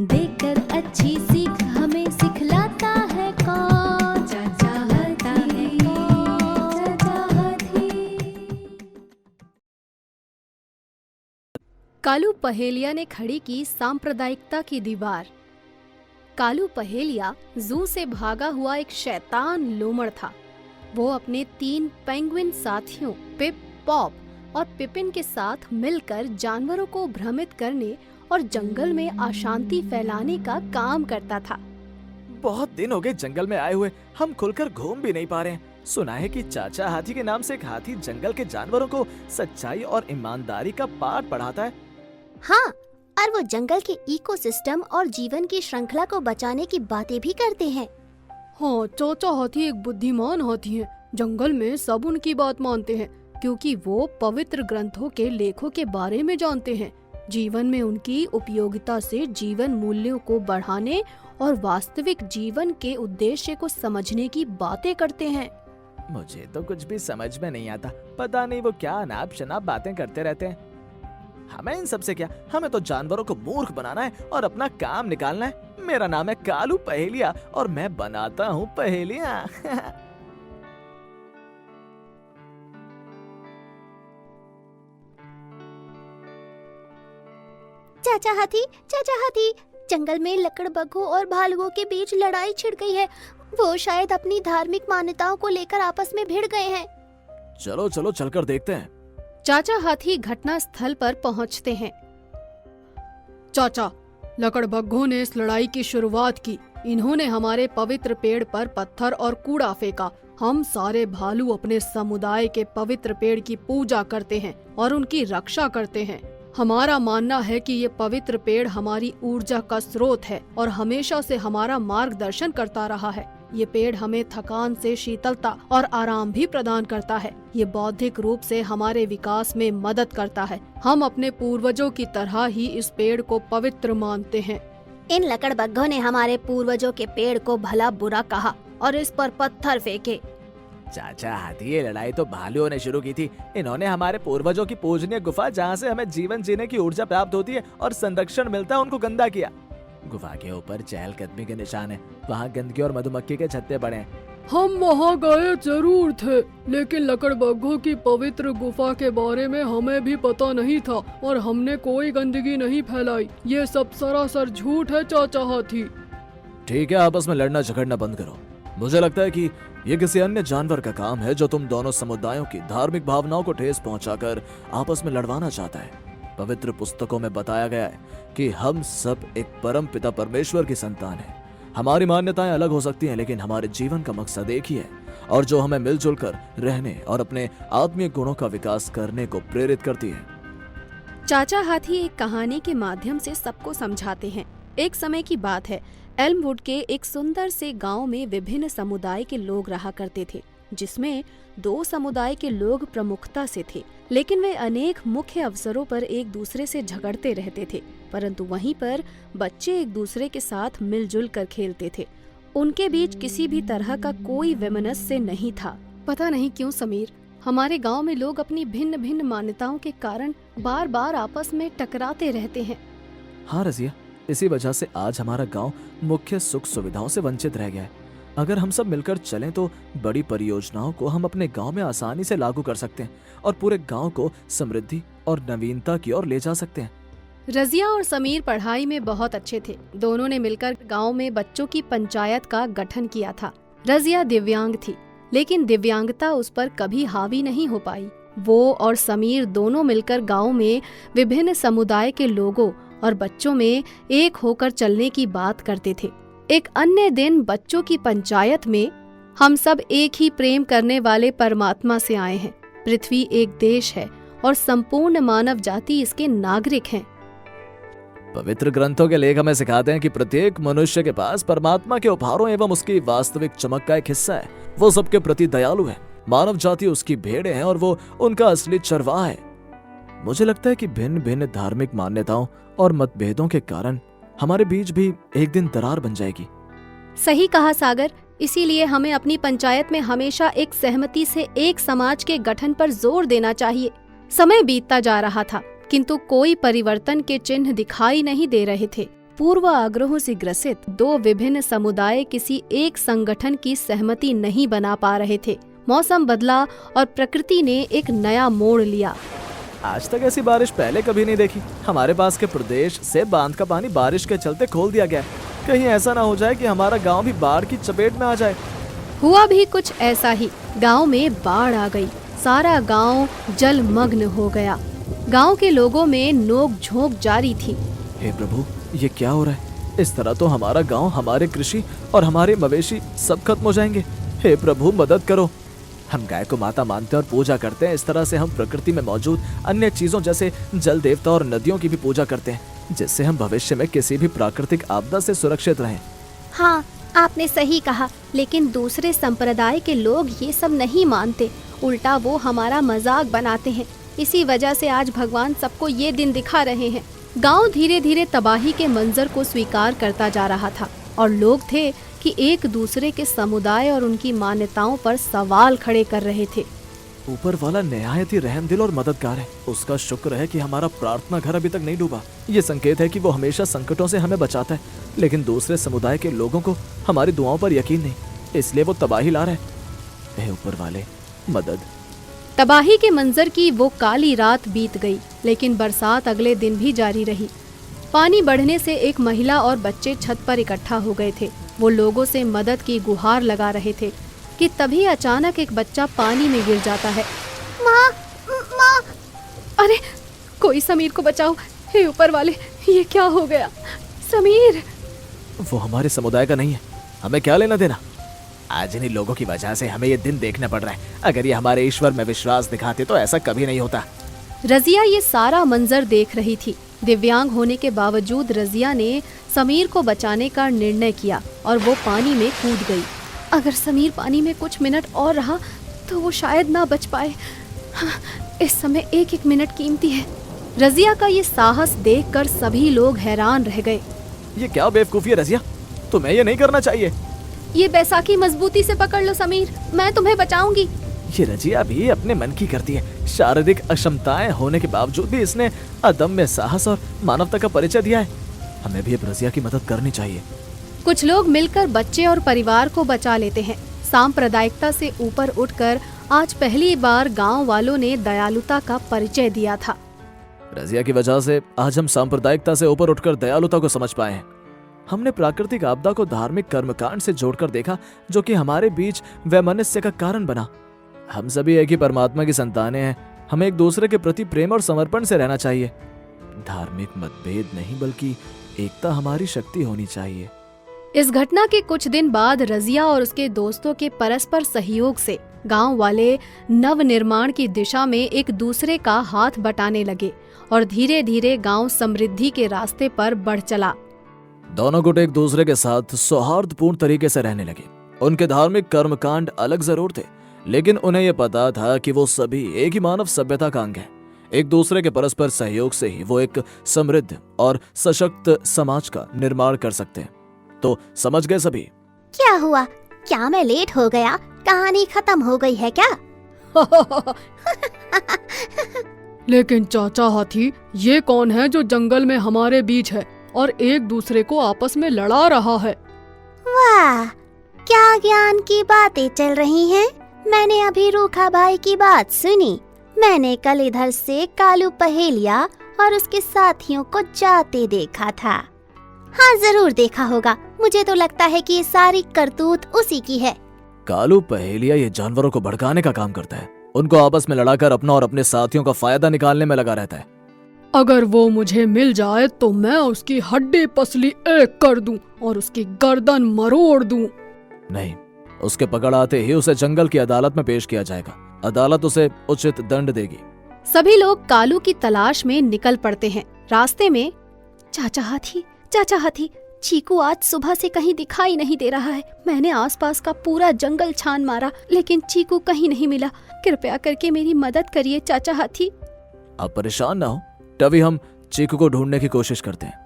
देकर अच्छी सीख हमें सिखलाता है कौन? चाचा हाथी, चाचा हाथी। कालू पहेलिया ने खड़ी की सांप्रदायिकता की दीवार। कालू पहेलिया जू से भागा हुआ एक शैतान लोमड़ था। वो अपने 3 पेंगुइन साथियों पिप, पॉप और पिपिन के साथ मिलकर जानवरों को भ्रमित करने और जंगल में अशांति फैलाने का काम करता था। बहुत दिन हो गए जंगल में आए हुए, हम खुलकर घूम भी नहीं पा रहे हैं। सुना है कि चाचा हाथी के नाम से एक हाथी जंगल के जानवरों को सच्चाई और ईमानदारी का पाठ पढ़ाता है। हाँ, और वो जंगल के इकोसिस्टम और जीवन की श्रृंखला को बचाने की बातें भी करते हैं। हाँ, चाचा हाथी एक बुद्धिमान हाथी हैं। जंगल में सब उनकी बात मानते हैं क्योंकि वो पवित्र ग्रंथों के लेखों के बारे में जानते हैं। जीवन में उनकी उपयोगिता से जीवन मूल्यों को बढ़ाने और वास्तविक जीवन के उद्देश्य को समझने की बातें करते हैं। मुझे तो कुछ भी समझ में नहीं आता। पता नहीं वो क्या अनाप शनाप बातें करते रहते हैं। हमें इन सब से क्या, हमें तो जानवरों को मूर्ख बनाना है और अपना काम निकालना है। मेरा नाम है कालू पहेलिया और मैं बनाता हूँ पहेलियाँ। चाचा हाथी, जंगल में लकड़बग्घों और भालुओं के बीच लड़ाई छिड़ गई है। वो शायद अपनी धार्मिक मान्यताओं को लेकर आपस में भिड़ गए हैं। चलो चलो चलकर देखते हैं। चाचा हाथी घटना स्थल पर पहुंचते हैं। चाचा, लकड़बग्घों ने इस लड़ाई की शुरुआत की। इन्होंने हमारे पवित्र पेड़ पर पत्थर और कूड़ा फेंका। हम सारे भालू अपने समुदाय के पवित्र पेड़ की पूजा करते हैं और उनकी रक्षा करते हैं। हमारा मानना है कि ये पवित्र पेड़ हमारी ऊर्जा का स्रोत है और हमेशा से हमारा मार्गदर्शन करता रहा है। ये पेड़ हमें थकान से शीतलता और आराम भी प्रदान करता है। ये बौद्धिक रूप से हमारे विकास में मदद करता है। हम अपने पूर्वजों की तरह ही इस पेड़ को पवित्र मानते हैं। इन लकड़बग्घों ने हमारे पूर्वजों के पेड़ को भला बुरा कहा और इस पर पत्थर फेंके। चाचा हाथी, ये लड़ाई तो भालुओं ने शुरू की थी। इन्होंने हमारे पूर्वजों की पूजनीय गुफा, जहाँ से हमें जीवन जीने की ऊर्जा प्राप्त होती है और संरक्षण मिलता है, उनको गंदा किया। गुफा के ऊपर चहलकदमी के निशान है। वहाँ गंदगी और मधुमक्खी के छत्ते पड़े हैं। हम वहाँ गए जरूर थे, लेकिन लकड़बग्घों की पवित्र गुफा के बारे में हमें भी पता नहीं था और हमने कोई गंदगी नहीं फैलाई। ये सब सरासर झूठ है चाचा हाथी। ठीक है, आपस में लड़ना झगड़ना बंद करो। मुझे लगता है कि ये किसी अन्य जानवर का काम है जो तुम दोनों समुदायों की धार्मिक भावनाओं को ठेस पहुंचाकर आपस में लड़वाना चाहता है। पवित्र पुस्तकों में बताया गया है कि हम सब एक परम पिता परमेश्वर की संतान हैं। हमारी मान्यताएं अलग हो सकती हैं, लेकिन हमारे जीवन का मकसद एक ही है और जो हमें मिलजुल कर रहने और अपने आत्मीय गुणों का विकास करने को प्रेरित करती है। चाचा हाथी एक कहानी के माध्यम से सबको समझाते हैं। एक समय की बात है, एल्मवुड के एक सुंदर से गांव में विभिन्न समुदाय के लोग रहा करते थे, जिसमें 2 समुदाय के लोग प्रमुखता से थे, लेकिन वे अनेक मुख्य अवसरों पर एक दूसरे से झगड़ते रहते थे। परंतु वहीं पर बच्चे एक दूसरे के साथ मिलजुल कर खेलते थे। उनके बीच किसी भी तरह का कोई वैमनस्य नहीं था। पता नहीं क्यों समीर, हमारे गांव में लोग अपनी भिन्न भिन्न मान्यताओं के कारण बार बार आपस में टकराते रहते हैं। हाँ रजिया, इसी वजह से आज हमारा गांव मुख्य सुख सुविधाओं से वंचित रह गया है। अगर हम सब मिलकर चलें तो बड़ी परियोजनाओं को हम अपने गांव में आसानी से लागू कर सकते हैं और पूरे गांव को समृद्धि और नवीनता की ओर ले जा सकते हैं। रजिया और समीर पढ़ाई में बहुत अच्छे थे। दोनों ने मिलकर गांव में बच्चों की पंचायत का गठन किया था। रजिया दिव्यांग थी, लेकिन दिव्यांगता उस पर कभी हावी नहीं हो पाई। वो और समीर दोनों मिलकर गांव में विभिन्न समुदाय के लोगों और बच्चों में एक होकर चलने की बात करते थे। एक अन्य दिन बच्चों की पंचायत में, हम सब एक ही प्रेम करने वाले परमात्मा से आए हैं। पृथ्वी एक देश है और संपूर्ण मानव जाति इसके नागरिक हैं। पवित्र ग्रंथों के लेख हमें सिखाते हैं कि प्रत्येक मनुष्य के पास परमात्मा के उपहारों एवं उसकी वास्तविक चमक का एक हिस्सा है। वो सबके प्रति दयालु है। मानव जाति उसकी भेड़ें हैं और वो उनका असली चरवाहा है। मुझे लगता है कि भिन्न भिन्न धार्मिक मान्यताओं और मतभेदों के कारण हमारे बीच भी एक दिन दरार बन जाएगी। सही कहा सागर। इसीलिए हमें अपनी पंचायत में हमेशा एक सहमति से एक समाज के गठन पर जोर देना चाहिए। समय बीतता जा रहा था, किंतु कोई परिवर्तन के चिन्ह दिखाई नहीं दे रहे थे। पूर्वाग्रहों से ग्रसित दो विभिन्न समुदाय किसी एक संगठन की सहमति नहीं बना पा रहे थे। मौसम बदला और प्रकृति ने एक नया मोड़ लिया। आज तक ऐसी बारिश पहले कभी नहीं देखी। हमारे पास के प्रदेश से बांध का पानी बारिश के चलते खोल दिया गया है। कहीं ऐसा ना हो जाए कि हमारा गांव भी बाढ़ की चपेट में आ जाए। हुआ भी कुछ ऐसा ही। गांव में बाढ़ आ गई। सारा गांव जलमग्न हो गया। गांव के लोगों में नोक झोंक जारी थी। हे प्रभु, ये क्या हो रहा है? इस तरह तो हमारा गांव, हमारे कृषि और हमारे मवेशी सब खत्म हो जाएंगे। हे प्रभु, मदद करो। हम गाय को माता मानते और पूजा करते हैं। इस तरह से हम प्रकृति में मौजूद अन्य चीजों जैसे जल देवता और नदियों की भी पूजा करते हैं, जिससे हम भविष्य में किसी भी प्राकृतिक आपदा से सुरक्षित रहें। हाँ, आपने सही कहा, लेकिन दूसरे संप्रदाय के लोग ये सब नहीं मानते। उल्टा वो हमारा मजाक बनाते हैं। इसी वजह से आज भगवान सबको ये दिन दिखा रहे हैं। गांव धीरे धीरे तबाही के मंजर को स्वीकार करता जा रहा था और लोग थे कि एक दूसरे के समुदाय और उनकी मान्यताओं पर सवाल खड़े कर रहे थे। ऊपर वाला निहायत ही रहमदिल और मददगार है। उसका शुक्र है कि हमारा प्रार्थना घर अभी तक नहीं डूबा। ये संकेत है कि वो हमेशा संकटों से हमें बचाता है, लेकिन दूसरे समुदाय के लोगों को हमारी दुआओं पर यकीन नहीं, इसलिए वो तबाही ला रहे हैं। हे ऊपर वाले, मदद। तबाही के मंजर की वो काली रात बीत गई, लेकिन बरसात अगले दिन भी जारी रही। पानी बढ़ने से एक महिला और बच्चे छत पर इकट्ठा हो गए थे। वो लोगों से मदद की गुहार लगा रहे थे कि तभी अचानक एक बच्चा पानी में गिर जाता है। माँ, माँ! अरे, कोई समीर को बचाओ। हे ऊपर वाले, ये क्या हो गया? समीर! वो हमारे समुदाय का नहीं है, हमें क्या लेना देना। आज इन्हीं लोगों की वजह से हमें ये दिन देखना पड़ रहा है। अगर ये हमारे ईश्वर में विश्वास दिखाते तो ऐसा कभी नहीं होता। रजिया ये सारा मंजर देख रही थी। दिव्यांग होने के बावजूद रजिया ने समीर को बचाने का निर्णय किया और वो पानी में कूद गई। अगर समीर पानी में कुछ मिनट और रहा तो वो शायद ना बच पाए। हाँ, इस समय एक एक मिनट कीमती है। रजिया का ये साहस देखकर सभी लोग हैरान रह गए। ये क्या बेवकूफी है रजिया, तुम्हें ये नहीं करना चाहिए। ये बैसाखी मजबूती से पकड़ लो समीर, मैं तुम्हें बचाऊंगी। ये रजिया भी अपने मन की करती है। शारीरिक अक्षमताएं होने के बावजूद भी इसने अदम्य साहस और मानवता का परिचय दिया है। हमें भी अब रजिया की मदद करनी चाहिए। कुछ लोग मिलकर बच्चे और परिवार को बचा लेते हैं। सांप्रदायिकता से ऊपर उठकर आज पहली बार गांव वालों ने दयालुता का परिचय दिया था। रजिया की वजह से आज हम सांप्रदायिकता से ऊपर उठकर दयालुता को समझ पाए हैं। हमने प्राकृतिक आपदा को धार्मिक कर्मकांड से जोड़कर देखा, जो कि हमारे बीच वैमनस्य का कारण बना। हम सभी एक ही परमात्मा की संतानें हैं। हमें एक दूसरे के प्रति प्रेम और समर्पण से रहना चाहिए। धार्मिक मतभेद नहीं, बल्कि एकता हमारी शक्ति होनी चाहिए। इस घटना के कुछ दिन बाद रजिया और उसके दोस्तों के परस्पर सहयोग से गांव वाले नव निर्माण की दिशा में एक दूसरे का हाथ बटाने लगे और धीरे धीरे गांव समृद्धि के रास्ते पर बढ़ चला। दोनों गुट एक दूसरे के साथ सौहार्दपूर्ण तरीके से रहने लगे। उनके धार्मिक कर्मकांड अलग जरूर थे, लेकिन उन्हें यह पता था कि वो सभी एक ही मानव सभ्यता का अंग हैं। एक दूसरे के परस्पर सहयोग से ही वो एक समृद्ध और सशक्त समाज का निर्माण कर सकते हैं। तो समझ गए सभी? क्या हुआ? क्या मैं लेट हो गया? कहानी खत्म हो गई है क्या? लेकिन चाचा हाथी, ये कौन है जो जंगल में हमारे बीच है और एक दूसरे को आपस में लड़ा रहा है? वाह, क्या ज्ञान की बातें चल रही हैं। मैंने अभी रूखा भाई की बात सुनी। मैंने कल इधर से कालू पहेलिया और उसके साथियों को जाते देखा था। हाँ, जरूर देखा होगा। मुझे तो लगता है कि ये सारी करतूत उसी की है। कालू पहेलिया ये जानवरों को भड़काने का काम करता है। उनको आपस में लड़ाकर अपना और अपने साथियों का फायदा निकालने में लगा रहता है। अगर वो मुझे मिल जाए तो मैं उसकी हड्डी पसली एक कर दूं और उसकी गर्दन मरोड़ दूं। नहीं, उसके पकड़ आते ही उसे जंगल की अदालत में पेश किया जाएगा। अदालत उसे उचित दंड देगी। सभी लोग कालू की तलाश में निकल पड़ते हैं। रास्ते में चाचा हाथी, चीकू आज सुबह से कहीं दिखाई नहीं दे रहा है। मैंने आसपास का पूरा जंगल छान मारा, लेकिन चीकू कहीं नहीं मिला। कृपया करके मेरी मदद करिए चाचा हाथी। आप परेशान ना हो, तभी हम चीकू को ढूंढने की कोशिश करते हैं।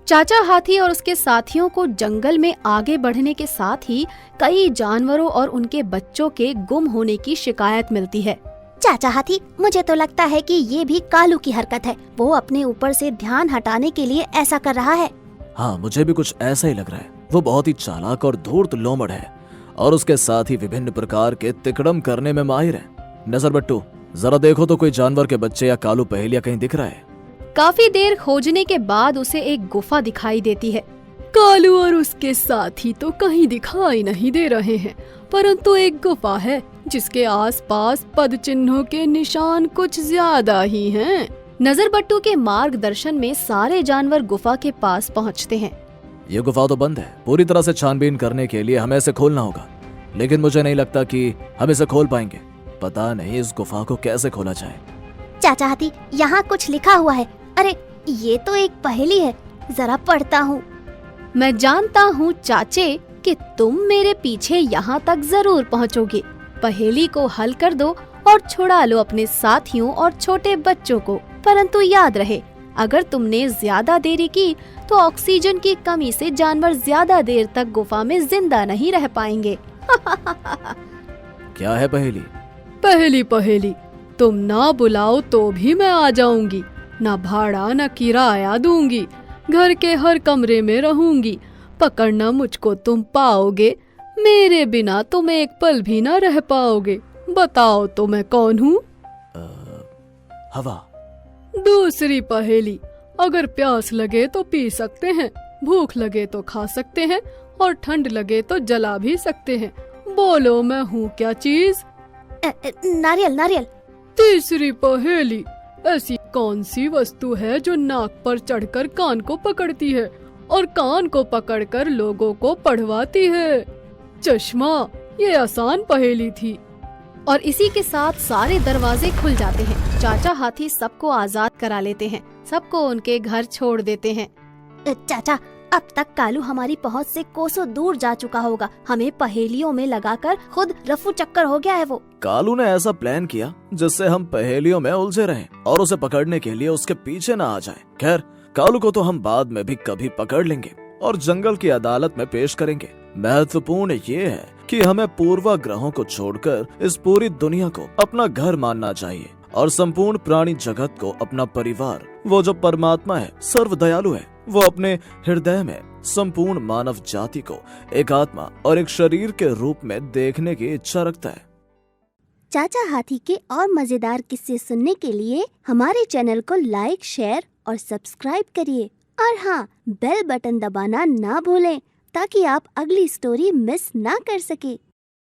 चाचा हाथी और उसके साथियों को जंगल में आगे बढ़ने के साथ ही कई जानवरों और उनके बच्चों के गुम होने की शिकायत मिलती है। चाचा हाथी, मुझे तो लगता है कि ये भी कालू की हरकत है। वो अपने ऊपर से ध्यान हटाने के लिए ऐसा कर रहा है। हाँ, मुझे भी कुछ ऐसा ही लग रहा है। वो बहुत ही चालाक और धूर्त लोमड़ है और उसके साथ ही विभिन्न प्रकार के तिकड़म करने में माहिर है। नजर बट्टू, जरा देखो तो कोई जानवर के बच्चे या कालू पहेलिया कहीं दिख रहा है। काफी देर खोजने के बाद उसे एक गुफा दिखाई देती है। कालू और उसके साथी तो कहीं दिखाई नहीं दे रहे हैं, परंतु एक गुफा है जिसके आसपास पद चिन्हों के निशान कुछ ज्यादा ही हैं। नजर बट्टू के मार्गदर्शन में सारे जानवर गुफा के पास पहुंचते हैं। ये गुफा तो बंद है। पूरी तरह से छानबीन करने के लिए हमें इसे खोलना होगा, लेकिन मुझे नहीं लगता कि हम इसे खोल पाएंगे। पता नहीं इस गुफा को कैसे खोला जाए। चाचा हाथी, यहाँ कुछ लिखा हुआ है। अरे ये तो एक पहेली है, जरा पढ़ता हूँ। मैं जानता हूँ चाचे कि तुम मेरे पीछे यहाँ तक जरूर पहुँचोगे। पहेली को हल कर दो और छुड़ा लो अपने साथियों और छोटे बच्चों को। परंतु याद रहे, अगर तुमने ज्यादा देरी की तो ऑक्सीजन की कमी से जानवर ज्यादा देर तक गुफा में जिंदा नहीं रह पाएंगे। क्या है पहेली? पहेली, तुम ना बुलाओ तो भी मैं आ जाऊंगी। ना भाड़ा ना किराया दूंगी, घर के हर कमरे में रहूंगी। पकड़ना मुझको तुम पाओगे, मेरे बिना तुम एक पल भी ना रह पाओगे। बताओ तो मैं कौन हूँ? हवा। दूसरी पहेली, अगर प्यास लगे तो पी सकते हैं, भूख लगे तो खा सकते हैं और ठंड लगे तो जला भी सकते हैं। बोलो मैं हूँ क्या चीज? नारियल नारियल। तीसरी पहेली, ऐसी कौन सी वस्तु है जो नाक पर चढ़कर कान को पकड़ती है और कान को पकड़कर लोगों को पढ़वाती है? चश्मा। ये आसान पहेली थी। और इसी के साथ सारे दरवाजे खुल जाते हैं। चाचा हाथी सबको आजाद करा लेते हैं, सबको उनके घर छोड़ देते हैं। चाचा, अब तक कालू हमारी पहुंच से कोसों दूर जा चुका होगा। हमें पहेलियों में लगाकर खुद रफू चक्कर हो गया है वो। कालू ने ऐसा प्लान किया जिससे हम पहेलियों में उलझे रहें और उसे पकड़ने के लिए उसके पीछे न आ जाएं। खैर, कालू को तो हम बाद में भी कभी पकड़ लेंगे और जंगल की अदालत में पेश करेंगे। महत्वपूर्ण ये है कि हमें पूर्वाग्रहों को छोड़कर इस पूरी दुनिया को अपना घर मानना चाहिए और संपूर्ण प्राणी जगत को अपना परिवार। वो जो परमात्मा है, सर्व दयालु है, वो अपने हृदय में संपूर्ण मानव जाति को एक आत्मा और एक शरीर के रूप में देखने की इच्छा रखता है। चाचा हाथी के और मजेदार किस्से सुनने के लिए हमारे चैनल को लाइक, शेयर और सब्सक्राइब करिए। और हाँ, बेल बटन दबाना ना भूलें ताकि आप अगली स्टोरी मिस ना कर सके।